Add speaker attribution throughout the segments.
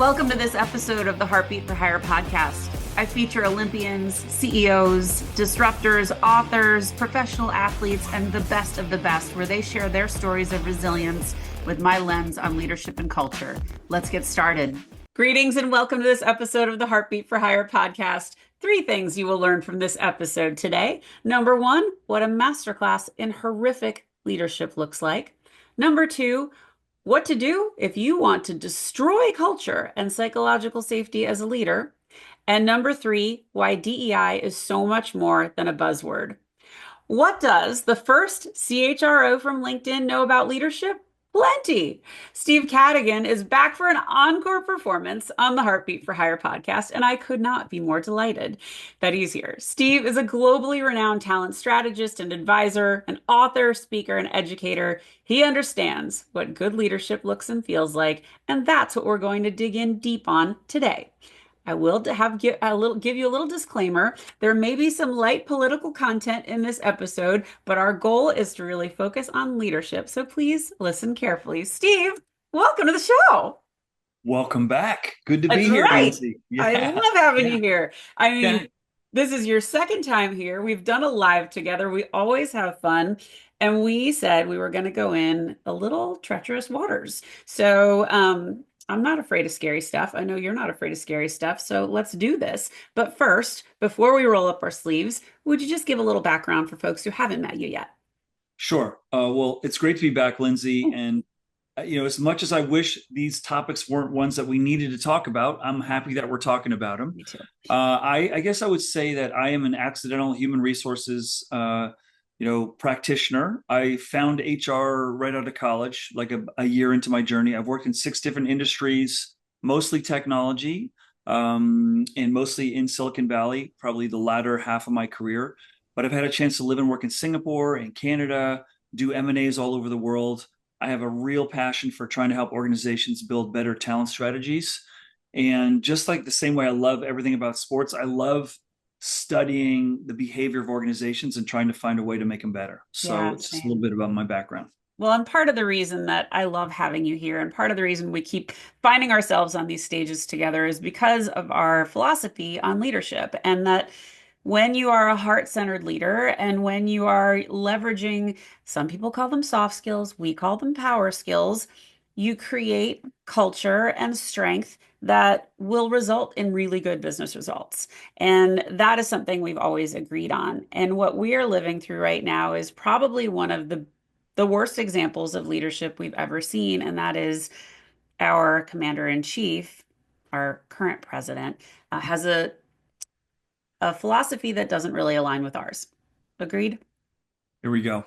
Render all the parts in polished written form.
Speaker 1: Welcome to this episode of the Heartbeat for Hire podcast. I feature Olympians, CEOs, disruptors, authors, professional athletes, and the best of the best, where they share their stories of resilience with my lens on leadership and culture. Let's get started. Greetings and welcome to this episode of the Heartbeat for Hire podcast. 3 things you will learn from this episode today. Number 1, what a masterclass in horrific leadership looks like. Number 2, what to do if you want to destroy culture and psychological safety as a leader. And number 3, why DEI is so much more than a buzzword. What does the first CHRO from LinkedIn know about leadership? Plenty. Steve Cadigan is back for an encore performance on the Heartbeat for Hire podcast, and I could not be more delighted that he's here. Steve is a globally renowned talent strategist and advisor, an author, speaker, and educator. He understands what good leadership looks and feels like, and that's what we're going to dig in deep on today. I will give you a little disclaimer. There may be some light political content in this episode, but our goal is to really focus on leadership. So please listen carefully. Steve, welcome to the show.
Speaker 2: Welcome back. Good to be here,
Speaker 1: Right.
Speaker 2: Lyndsay.
Speaker 1: I love having you here. I mean, this is your second time here. We've done a live together. We always have fun. And we said we were going to go in a little treacherous waters. So, I'm not afraid of scary stuff. I know you're not afraid of scary stuff. So let's do this. But first, before we roll up our sleeves, would you just give a little background for folks who haven't met you yet?
Speaker 2: Sure. Well, it's great to be back, Lyndsay. And, as much as I wish these topics weren't ones that we needed to talk about, I'm happy that we're talking about them.
Speaker 1: Me too.
Speaker 2: I guess I would say that I am an accidental human resources practitioner. I found HR right out of college, like a year into my journey. I've worked in 6 different industries, mostly technology, and mostly in Silicon Valley, probably the latter half of my career. But I've had a chance to live and work in Singapore and Canada, do M&As all over the world. I have a real passion for trying to help organizations build better talent strategies. And just like the same way I love everything about sports, I love studying the behavior of organizations and trying to find a way to make them better. So it's just a little bit about my background.
Speaker 1: Well, and part of the reason that I love having you here, and part of the reason we keep finding ourselves on these stages together, is because of our philosophy on leadership. And that when you are a heart-centered leader and when you are leveraging, some people call them soft skills, we call them power skills, you create culture and strength that will result in really good business results. And that is something we've always agreed on. And what we are living through right now is probably one of the worst examples of leadership we've ever seen. And that is our commander-in-chief, our current president, has a philosophy that doesn't really align with ours. Agreed?
Speaker 2: Here we go.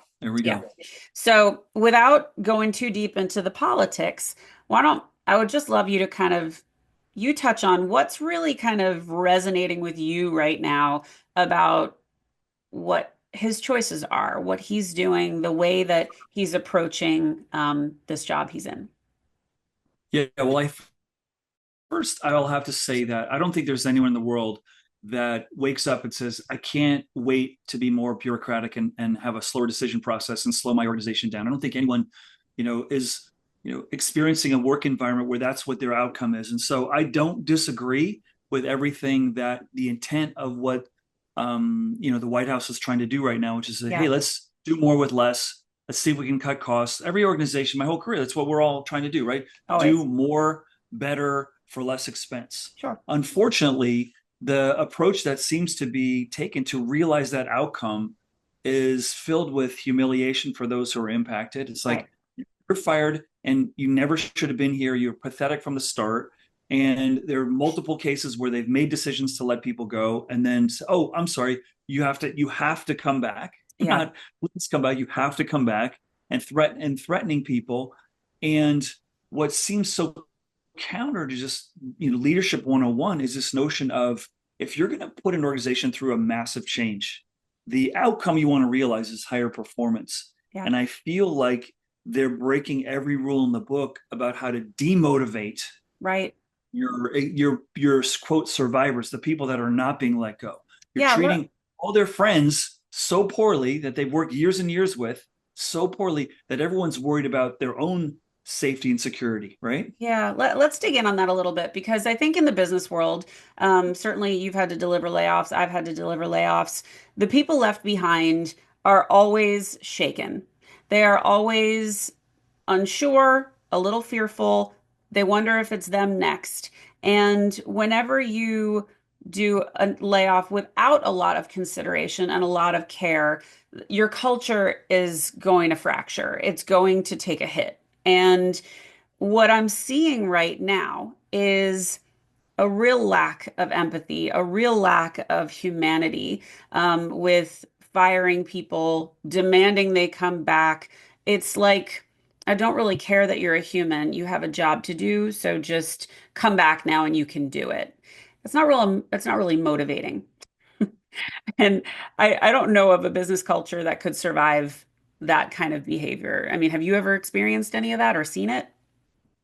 Speaker 1: So without going too deep into the politics, I would just love you to you touch on what's really kind of resonating with you right now about what his choices are, what he's doing, the way that he's approaching this job he's in.
Speaker 2: Yeah, well, I'll have to say that I don't think there's anyone in the world that wakes up and says, I can't wait to be more bureaucratic and have a slower decision process and slow my organization down. I don't think anyone, is experiencing a work environment where that's what their outcome is. And so I don't disagree with everything that the intent of what, the White House is trying to do right now, which is, hey, let's do more with less. Let's see if we can cut costs. Every organization, my whole career, that's what we're all trying to do, right? Do more, better for less expense.
Speaker 1: Sure.
Speaker 2: Unfortunately, the approach that seems to be taken to realize that outcome is filled with humiliation for those who are impacted. It's like, you're fired and you never should have been here. You're pathetic from the start. And there are multiple cases where they've made decisions to let people go and then, oh, I'm sorry, you have to come back. Not let's come back. You have to come back and threatening people. And what seems so counter to just leadership 101 is this notion of, if you're going to put an organization through a massive change, the outcome you want to realize is higher performance. And I feel like they're breaking every rule in the book about how to demotivate your quote survivors, the people that are not being let go. You're treating all their friends so poorly that they've worked years and years with, so poorly that everyone's worried about their own safety and security, right?
Speaker 1: Yeah, let's dig in on that a little bit because I think in the business world, certainly you've had to deliver layoffs, I've had to deliver layoffs. The people left behind are always shaken. They are always unsure, a little fearful. They wonder if it's them next. And whenever you do a layoff without a lot of consideration and a lot of care, your culture is going to fracture. It's going to take a hit. And what I'm seeing right now is a real lack of empathy, a real lack of humanity, with firing people, demanding they come back. It's like, I don't really care that you're a human. You have a job to do, so just come back now and you can do it. It's not really motivating. And I don't know of a business culture that could survive that kind of behavior. I mean, have you ever experienced any of that or seen it?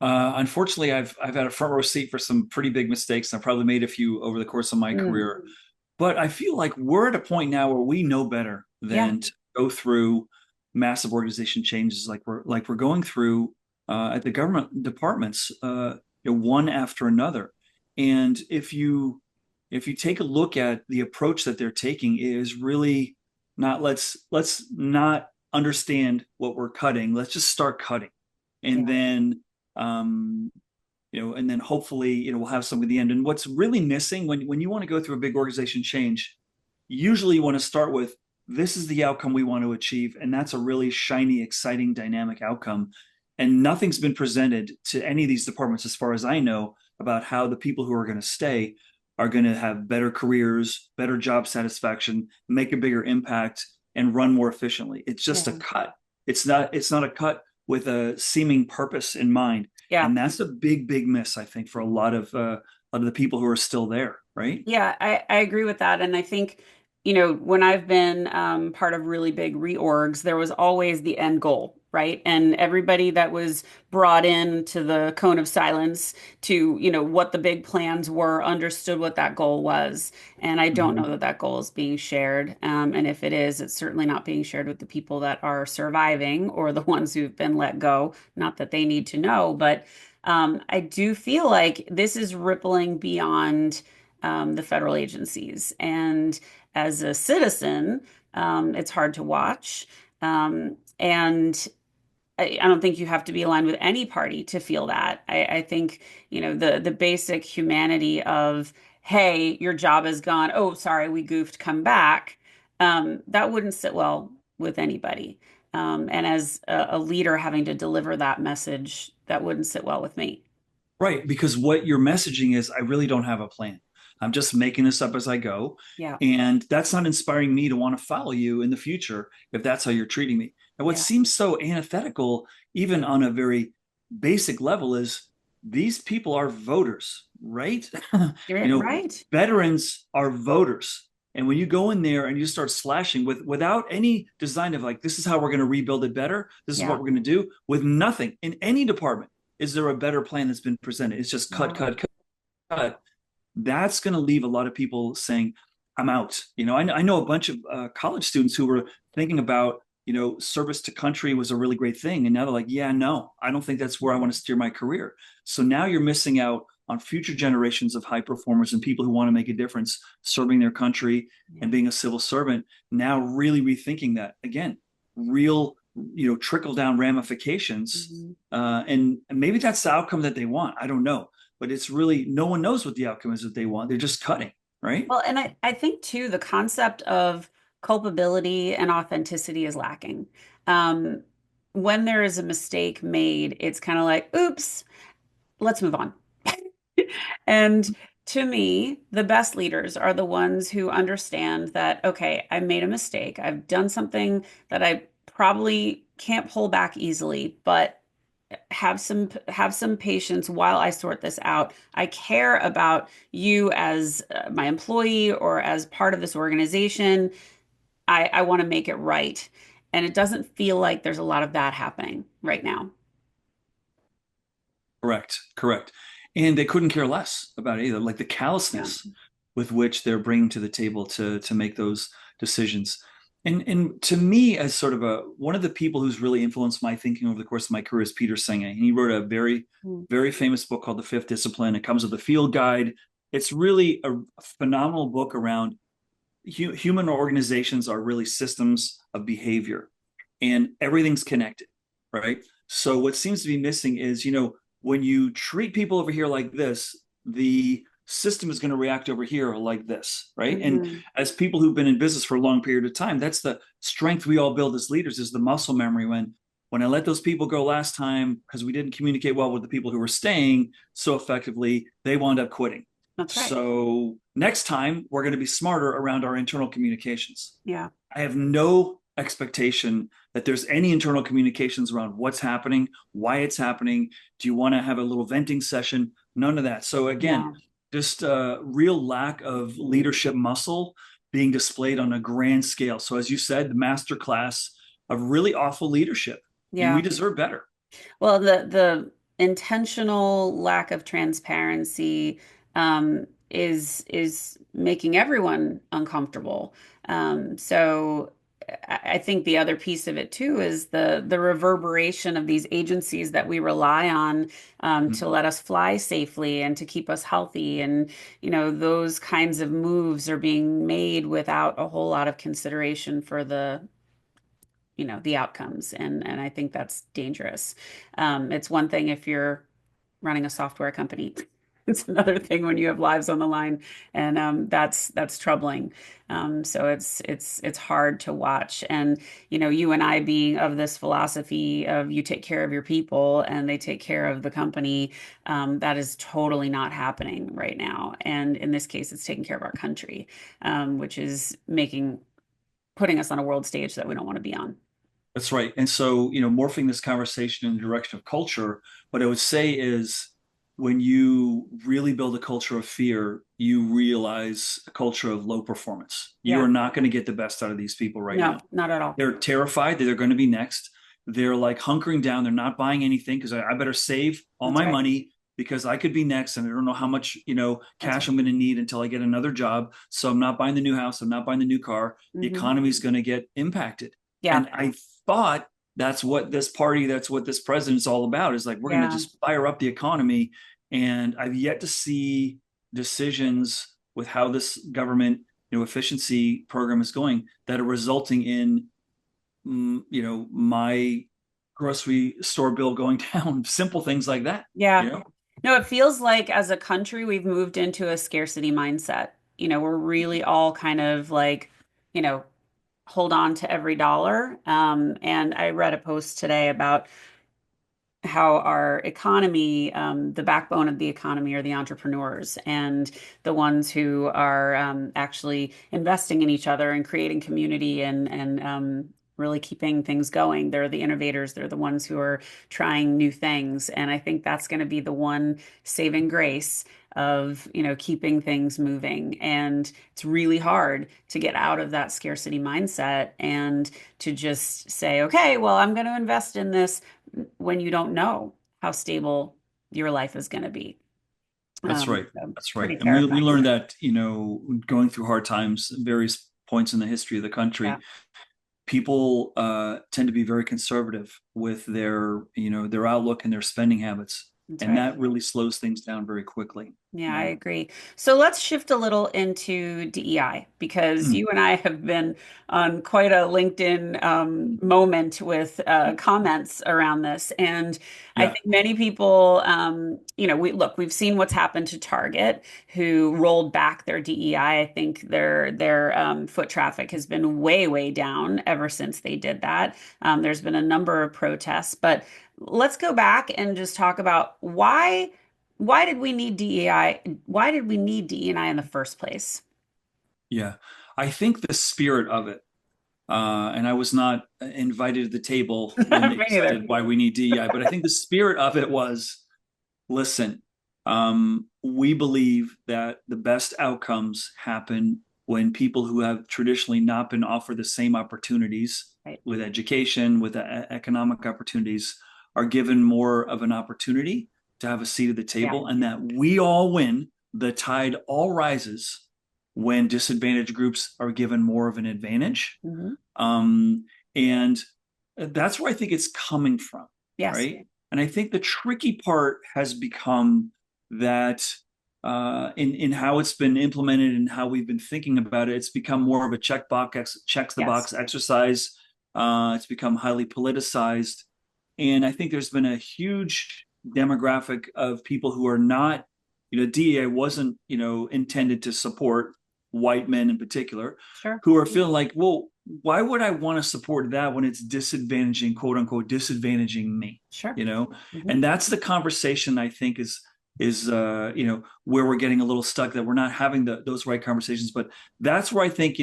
Speaker 2: Unfortunately, I've had a front row seat for some pretty big mistakes. I've probably made a few over the course of my
Speaker 1: Mm.
Speaker 2: career, but I feel like we're at a point now where we know better
Speaker 1: Yeah.
Speaker 2: than to go through massive organization changes like we're going through at the government departments, one after another. And if you take a look at the approach that they're taking is really not let's not understand what we're cutting. Let's just start cutting, and
Speaker 1: Yeah.
Speaker 2: then um, and then hopefully, we'll have some at the end. And what's really missing when you want to go through a big organization change, usually you want to start with this is the outcome we want to achieve, and that's a really shiny, exciting, dynamic outcome. And nothing's been presented to any of these departments, as far as I know, about how the people who are going to stay are going to have better careers, better job satisfaction, make a bigger impact, and run more efficiently. It's just a
Speaker 1: Yeah.
Speaker 2: cut. It's not a cut with a seeming purpose in mind.
Speaker 1: Yeah.
Speaker 2: And that's a big, big miss, I think, for a lot of the people who are still there, right?
Speaker 1: Yeah, I agree with that. And I think, when I've been part of really big reorgs, there was always the end goal, right? And everybody that was brought in to the cone of silence to, what the big plans were, understood what that goal was. And I don't know
Speaker 2: Mhm.
Speaker 1: that that goal is being shared. And if it is, it's certainly not being shared with the people that are surviving or the ones who've been let go. Not that they need to know, but I do feel like this is rippling beyond the federal agencies. And as a citizen, it's hard to watch. And I don't think you have to be aligned with any party to feel that. I think, the basic humanity of, hey, your job is gone. Oh, sorry, we goofed, come back. That wouldn't sit well with anybody. And as a leader having to deliver that message, that wouldn't sit well with me.
Speaker 2: Right, because what your messaging is, I really don't have a plan. I'm just making this up as I go.
Speaker 1: Yeah.
Speaker 2: And that's not inspiring me to want to follow you in the future if that's how you're treating me. And what
Speaker 1: Yeah.
Speaker 2: seems so antithetical, even on a very basic level, is these people are voters, right?
Speaker 1: You're right.
Speaker 2: Veterans are voters. And when you go in there and you start slashing without any design of like, this is how we're going to rebuild it better, this is what
Speaker 1: Yeah.
Speaker 2: we're going to do, with nothing in any department is there a better plan that's been presented? It's just cut,
Speaker 1: Yeah.
Speaker 2: cut, cut, cut. That's going to leave a lot of people saying, I'm out. I know a bunch of college students who were thinking about, service to country was a really great thing. And now they're like, yeah, no, I don't think that's where I want to steer my career. So now you're missing out on future generations of high performers and people who want to make a difference serving their country and
Speaker 1: Yeah.
Speaker 2: being a civil servant. Now really rethinking that again, real, trickle down ramifications.
Speaker 1: Mhm.
Speaker 2: And maybe that's the outcome that they want. I don't know, but it's really no one knows what the outcome is that they want. They're just cutting, right?
Speaker 1: Well, and I think too, the concept of culpability and authenticity is lacking. Um, when there is a mistake made, it's kind of like, oops, let's move on. And to me, the best leaders are the ones who understand that, okay, I made a mistake. I've done something that I probably can't pull back easily, but have some patience while I sort this out. I care about you as my employee or as part of this organization. I want to make it right. And it doesn't feel like there's a lot of that happening right now.
Speaker 2: Correct, correct. And they couldn't care less about it either. Like the
Speaker 1: Yeah.
Speaker 2: callousness with which they're bringing to the table to make those decisions. And to me, as sort of one of the people who's really influenced my thinking over the course of my career is Peter Senge. And he wrote a
Speaker 1: Mm.
Speaker 2: very famous book called The Fifth Discipline. It comes with a field guide. It's really a phenomenal book around human organizations are really systems of behavior, and everything's connected, right? So what seems to be missing is, when you treat people over here like this, the system is going to react over here like this, right? And
Speaker 1: Hmm.
Speaker 2: as people who've been in business for a long period of time, that's the strength we all build as leaders, is the muscle memory. When I let those people go last time because we didn't communicate well with the people who were staying so effectively, they wound up quitting.
Speaker 1: That's right.
Speaker 2: So next time we're going to be smarter around our internal communications.
Speaker 1: Yeah.
Speaker 2: I have no expectation that there's any internal communications around what's happening, why it's happening. Do you want to have a little venting session? None of that. So again,
Speaker 1: No.
Speaker 2: just a real lack of leadership muscle being displayed on a grand scale. So as you said, the master class of really awful leadership, and we
Speaker 1: Yeah.
Speaker 2: deserve better.
Speaker 1: Well, the intentional lack of transparency is making everyone uncomfortable. So I think the other piece of it too is the reverberation of these agencies that we rely on to
Speaker 2: Mhm.
Speaker 1: let us fly safely and to keep us healthy. And those kinds of moves are being made without a whole lot of consideration for the outcomes, and I think that's dangerous. It's one thing if you're running a software company. It's another thing when you have lives on the line, and that's troubling. So it's hard to watch. And you and I being of this philosophy of you take care of your people and they take care of the company, that is totally not happening right now. And in this case, it's taking care of our country, which is putting us on a world stage that we don't want to be on.
Speaker 2: That's right. And so, morphing this conversation in the direction of culture, what I would say is when you really build a culture of fear, you realize a culture of low performance. You
Speaker 1: Yeah.
Speaker 2: are not going to get the best out of these people right
Speaker 1: No,
Speaker 2: now.
Speaker 1: not at all.
Speaker 2: They're terrified that they're going to be next. They're like hunkering down. They're not buying anything because I better save all
Speaker 1: That's
Speaker 2: my
Speaker 1: right.
Speaker 2: money because I could be next and I don't know how much,
Speaker 1: That's
Speaker 2: cash
Speaker 1: right.
Speaker 2: I'm going to need until I get another job. So I'm not buying the new house. I'm not buying the new car. The
Speaker 1: Hmm.
Speaker 2: economy is going to get impacted.
Speaker 1: Yeah.
Speaker 2: And I thought that's what this party, that's what this president's all about, is like, we're going to
Speaker 1: Yeah.
Speaker 2: just fire up the economy. And I've yet to see decisions with how this government, efficiency program is going that are resulting in, my grocery store bill going down, simple things like that,
Speaker 1: Yeah.
Speaker 2: you know?
Speaker 1: No, it feels like as a country, we've moved into a scarcity mindset. We're really all kind of like, you know, hold on to every dollar. And I read a post today about how our economy, the backbone of the economy are the entrepreneurs and the ones who are actually investing in each other and creating community and really keeping things going. They're the innovators. They're the ones who are trying new things. And I think that's going to be the one saving grace of, keeping things moving. And it's really hard to get out of that scarcity mindset and to just say, okay, well, I'm going to invest in this when you don't know how stable your life is going to be.
Speaker 2: That's right.
Speaker 1: So
Speaker 2: That's right.
Speaker 1: pretty
Speaker 2: And we
Speaker 1: terrifying.
Speaker 2: learned that, going through hard times, various points in the history of the
Speaker 1: Yeah,
Speaker 2: country, people tend to be very conservative with their outlook and their spending habits.
Speaker 1: that's
Speaker 2: And
Speaker 1: right.
Speaker 2: that really slows things down very quickly.
Speaker 1: Yeah, I
Speaker 2: Yeah.
Speaker 1: agree. So let's shift a little into DEI because
Speaker 2: Mm,
Speaker 1: you and I have been on quite a LinkedIn moment with comments around this. And I
Speaker 2: yeah.
Speaker 1: think many people, we've seen what's happened to Target, who rolled back their DEI. I think their foot traffic has been way, way down ever since they did that. There's been a number of protests, but let's go back and just talk about why did we need DEI? Why did we need DEI in the first place?
Speaker 2: Yeah. I think the spirit of it, and I was not invited to the table when they
Speaker 1: Me neither.
Speaker 2: decided why we need DEI, but I think the spirit of it was, listen, we believe that the best outcomes happen when people who have traditionally not been offered the same opportunities
Speaker 1: Right.
Speaker 2: with education, with economic opportunities, are given more of an opportunity to have a seat at the
Speaker 1: Yeah.
Speaker 2: table, and that we all win, the tide all rises when disadvantaged groups are given more of an advantage.
Speaker 1: Hmm.
Speaker 2: And that's where I think it's coming from,
Speaker 1: Yes.
Speaker 2: right? And I think the tricky part has become that in how it's been implemented and how we've been thinking about it, it's become more of a checks the
Speaker 1: Yes.
Speaker 2: box exercise. It's become highly politicized, and I think there's been a huge demographic of people who are not, DEI wasn't, intended to support white men in particular,
Speaker 1: Sure.
Speaker 2: who are feeling like, well, why would I want to support that when it's disadvantaging, quote unquote, disadvantaging me?
Speaker 1: Sure.
Speaker 2: You know,
Speaker 1: Hmm.
Speaker 2: and that's the conversation I think is where we're getting a little stuck, that we're not having those right conversations. But that's where I think,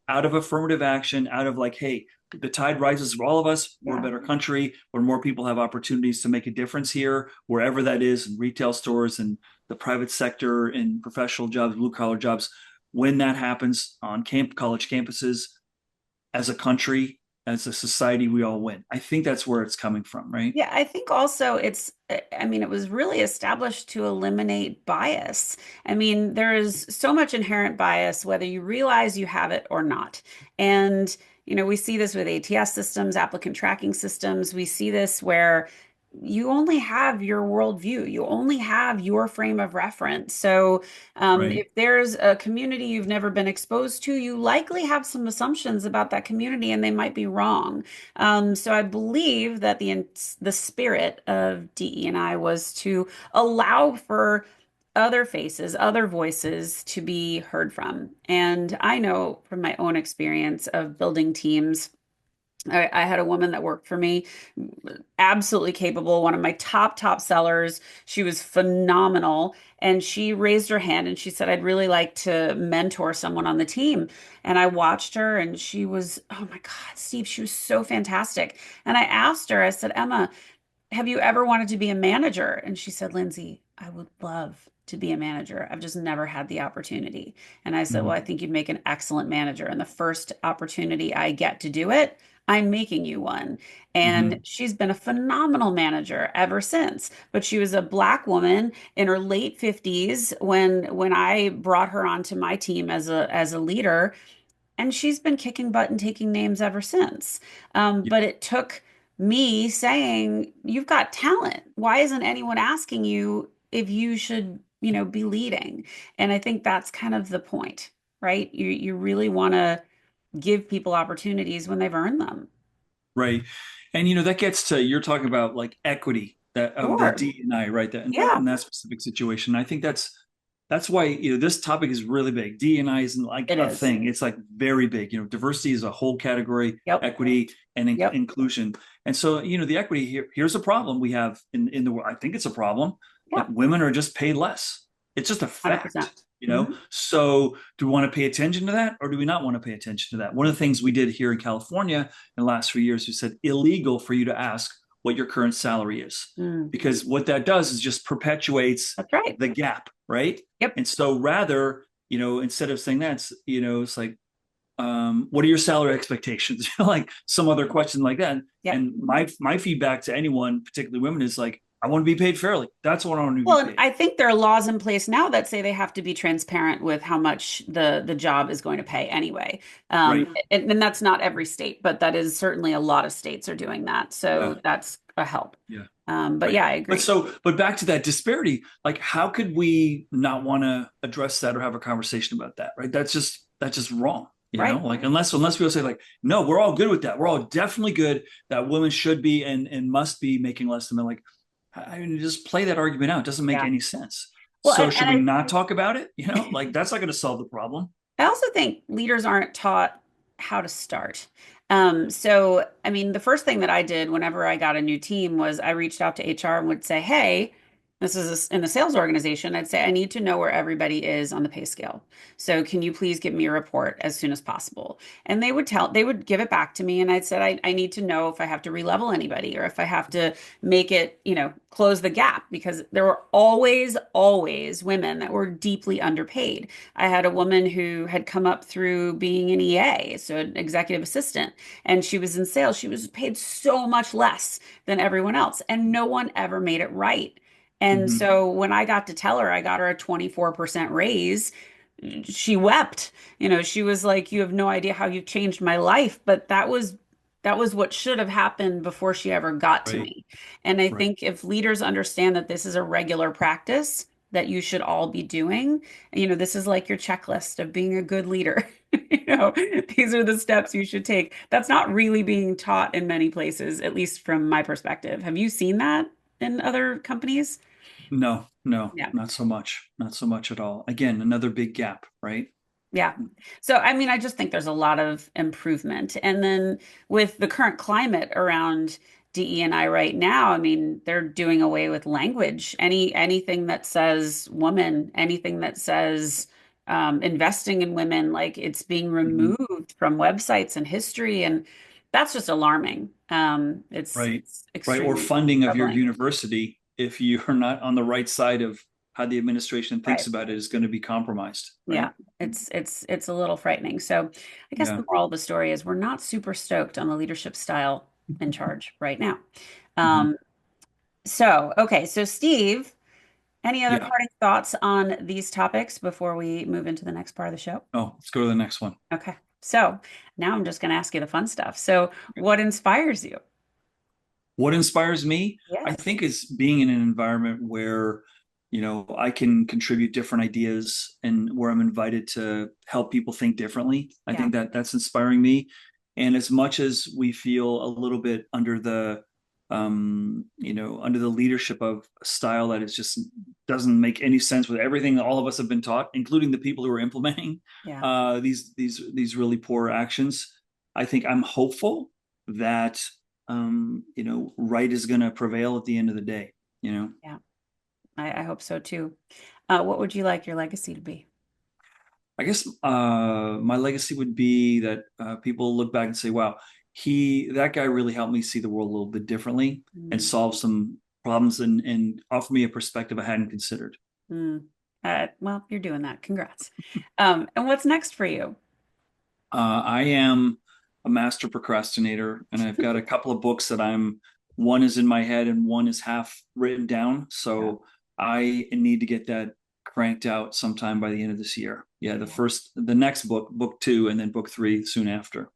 Speaker 2: out of affirmative action, out of like, hey, the tide rises for all of us. We're a
Speaker 1: Yeah.
Speaker 2: better country where more people have opportunities to make a difference here, wherever that is, in retail stores and the private sector, in professional jobs, blue collar jobs. When that happens on college campuses, as a country, as a society, we all win. I think that's where it's coming from, right?
Speaker 1: Yeah, I think also I mean, it was really established to eliminate bias. I mean, there is so much inherent bias, whether you realize you have it or not. And, we see this with ATS systems, applicant tracking systems. We see this where you only have your worldview, you only have your frame of reference. So,
Speaker 2: Right.
Speaker 1: if there's a community you've never been exposed to, you likely have some assumptions about that community and they might be wrong. So I believe that the spirit of DE&I was to allow for other faces, other voices to be heard from. And I know from my own experience of building teams, I had a woman that worked for me, absolutely capable, one of my top sellers. She was phenomenal. And she raised her hand and she said, I'd really like to mentor someone on the team. And I watched her and she was, oh my God, Steve, she was so fantastic. And I asked her, I said, Emma, have you ever wanted to be a manager? And she said, Lyndsay, I would love to be a manager. I've just never had the opportunity. And I said, well, I
Speaker 2: Mhm.
Speaker 1: think you'd make an excellent manager. And the first opportunity I get to do it, I'm making you one. And
Speaker 2: Mhm.
Speaker 1: she's been a phenomenal manager ever since. But she was a Black woman in her late 50s when I brought her onto my team as a leader, and she's been kicking butt and taking names ever since.
Speaker 2: Yeah.
Speaker 1: But it took me saying, you've got talent. Why isn't anyone asking you if you should, be leading? And I think that's kind of the point, right? You really want to give people opportunities when they've earned them.
Speaker 2: Right. And that gets to, you're talking about like equity that of the
Speaker 1: Sure.
Speaker 2: D and I, right? That
Speaker 1: Yeah.
Speaker 2: in that specific situation. I think that's why this topic is really big. D and I isn't like
Speaker 1: It
Speaker 2: a
Speaker 1: is.
Speaker 2: thing. It's like very big. Diversity is a whole category,
Speaker 1: Yep.
Speaker 2: equity and
Speaker 1: Yep.
Speaker 2: inclusion. And so, the equity here's a problem we have in the world. I think it's a problem.
Speaker 1: Yeah.
Speaker 2: Like, women are just paid less. It's just a
Speaker 1: 100%.
Speaker 2: fact.
Speaker 1: Hmm.
Speaker 2: So do we want to pay attention to that, or do we not want to pay attention to that? One of the things we did here in California in the last few years, we said illegal for you to ask what your current salary is,
Speaker 1: Mm.
Speaker 2: because what that does is just perpetuates
Speaker 1: That's right.
Speaker 2: the gap, right?
Speaker 1: Yep.
Speaker 2: And so rather, instead of saying that, it's like, what are your salary expectations? Like some other question like that.
Speaker 1: Yep.
Speaker 2: And my feedback to anyone, particularly women, is like, I want to be paid fairly. That's what I want to be
Speaker 1: Well, and
Speaker 2: paid.
Speaker 1: I think there are laws in place now that say they have to be transparent with how much the job is going to pay anyway.
Speaker 2: Right.
Speaker 1: And that's not every state, but that is certainly a lot of states are doing that.
Speaker 2: Yeah.
Speaker 1: So that's a help.
Speaker 2: Yeah.
Speaker 1: But
Speaker 2: Right.
Speaker 1: yeah, I
Speaker 2: But
Speaker 1: agree.
Speaker 2: so, but back to that disparity, like how could we not want to address that or have a conversation about that? Right. That's just wrong.
Speaker 1: Right.
Speaker 2: Like unless people say like, no, we're all good with that. We're all definitely good that women should be and must be making less than men. Like, I mean, just play that argument out. It doesn't make
Speaker 1: Yeah.
Speaker 2: any sense.
Speaker 1: Well,
Speaker 2: So should we not talk about it? Like that's not going to solve the problem.
Speaker 1: I also think leaders aren't taught how to start. So, I mean, the first thing that I did whenever I got a new team was I reached out to HR and would say, hey, this is in the sales organization. I'd say, I need to know where everybody is on the pay scale. So, can you please give me a report as soon as possible? And they would give it back to me. And I'd said, I need to know if I have to re-level anybody or if I have to make it, close the gap, because there were always women that were deeply underpaid. I had a woman who had come up through being an EA, so an executive assistant, and she was in sales. She was paid so much less than everyone else, and no one ever made it right. And
Speaker 2: Hmm.
Speaker 1: so when I got to tell her, I got her a 24% raise. she wept. She was like, you have no idea how you've changed my life. But that was what should have happened before she ever got to
Speaker 2: Right.
Speaker 1: me. And I
Speaker 2: Right.
Speaker 1: think if leaders understand that this is a regular practice that you should all be doing, this is like your checklist of being a good leader. These are the steps you should take. That's not really being taught in many places, at least from my perspective. Have you seen that in other companies?
Speaker 2: No, no,
Speaker 1: Yeah.
Speaker 2: not so much. Not so much at all. Again, another big gap, right?
Speaker 1: Yeah. So, I mean, I just think there's a lot of improvement. And then with the current climate around DE&I right now, I mean, they're doing away with language. Anything that says woman, anything that says investing in women, like it's being
Speaker 2: Mhm.
Speaker 1: removed from websites and history, and that's just alarming. It's
Speaker 2: Right.
Speaker 1: it's
Speaker 2: Right. Or
Speaker 1: extremely
Speaker 2: funding of your
Speaker 1: troubling.
Speaker 2: university, if you're not on the right side of how the administration thinks
Speaker 1: Right.
Speaker 2: about it, is going to be compromised.
Speaker 1: Yeah,
Speaker 2: Right.
Speaker 1: it's a little frightening. So I guess
Speaker 2: Yeah.
Speaker 1: the moral of the story is we're not super stoked on the leadership style in charge right now.
Speaker 2: Mhm.
Speaker 1: Um, so okay, so Steve, any other
Speaker 2: Yeah.
Speaker 1: parting thoughts on these topics before we move into the next part of the show?
Speaker 2: Oh, let's go to the next one.
Speaker 1: Okay, so now I'm just going to ask you the fun stuff. So what inspires you?
Speaker 2: What inspires me, I
Speaker 1: Yes.
Speaker 2: think, is being in an environment where, I can contribute different ideas and where I'm invited to help people think differently. I
Speaker 1: Yeah.
Speaker 2: think that that's inspiring me. And as much as we feel a little bit under the leadership of a style that is just doesn't make any sense with everything that all of us have been taught, including the people who are implementing
Speaker 1: Yeah.
Speaker 2: these really poor actions. I think I'm hopeful that right is going to prevail at the end of the day.
Speaker 1: Yeah. I hope so too. What would you like your legacy to be?
Speaker 2: I guess my legacy would be that people look back and say, wow, that guy really helped me see the world a little bit differently and
Speaker 1: Mm.
Speaker 2: solve some problems and offer me a perspective I hadn't considered.
Speaker 1: Mm. Well, you're doing that. Congrats. And what's next for you?
Speaker 2: I am a master procrastinator, and I've got a couple of books that one is in my head and one is half written down.
Speaker 1: Yeah.
Speaker 2: So I need to get that cranked out sometime by the end of this year. Yeah, the next book two, and then book three soon after.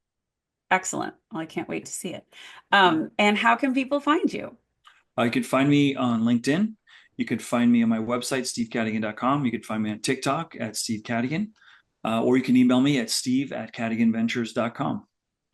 Speaker 1: Excellent. Well, I can't wait to see it.
Speaker 2: Yeah.
Speaker 1: And how can people find you?
Speaker 2: You could find me on LinkedIn. You could find me on my website, stevecadigan.com. You could find me on TikTok at Steve Cadigan, or you can email me at steve@cadiganventures.com.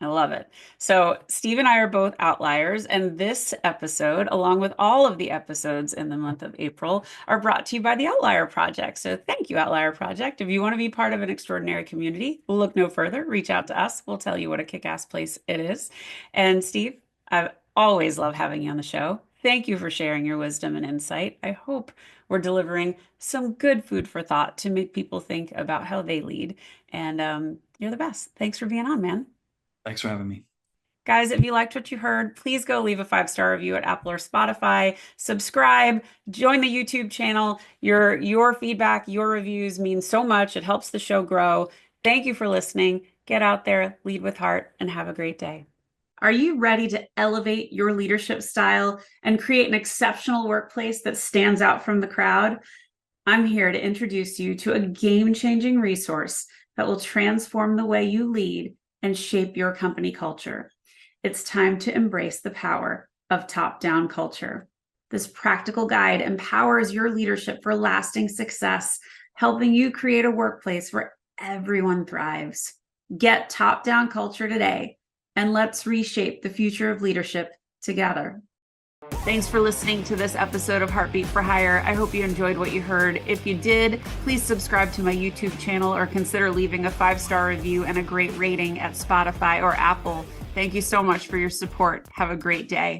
Speaker 1: I love it. So, Steve and I are both outliers, and this episode, along with all of the episodes in the month of April, are brought to you by the Outlier Project. So, thank you, Outlier Project. If you want to be part of an extraordinary community, look no further. Reach out to us. We'll tell you what a kick-ass place it is. And, Steve, I've always loved having you on the show. Thank you for sharing your wisdom and insight. I hope we're delivering some good food for thought to make people think about how they lead. And you're the best. Thanks for being on, man.
Speaker 2: Thanks for having me.
Speaker 1: Guys, if you liked what you heard, please go leave a 5-star review at Apple or Spotify. Subscribe, join the YouTube channel. Your feedback, your reviews mean so much. It helps the show grow. Thank you for listening. Get out there, lead with heart, and have a great day. Are you ready to elevate your leadership style and create an exceptional workplace that stands out from the crowd? I'm here to introduce you to a game-changing resource that will transform the way you lead and shape your company culture. It's time to embrace the power of top-down culture. This practical guide empowers your leadership for lasting success, helping you create a workplace where everyone thrives. Get top-down culture today, and let's reshape the future of leadership together. Thanks for listening to this episode of Heartbeat for Hire. I hope you enjoyed what you heard. If you did, please subscribe to my YouTube channel or consider leaving a 5-star review and a great rating at Spotify or Apple. Thank you so much for your support. Have a great day.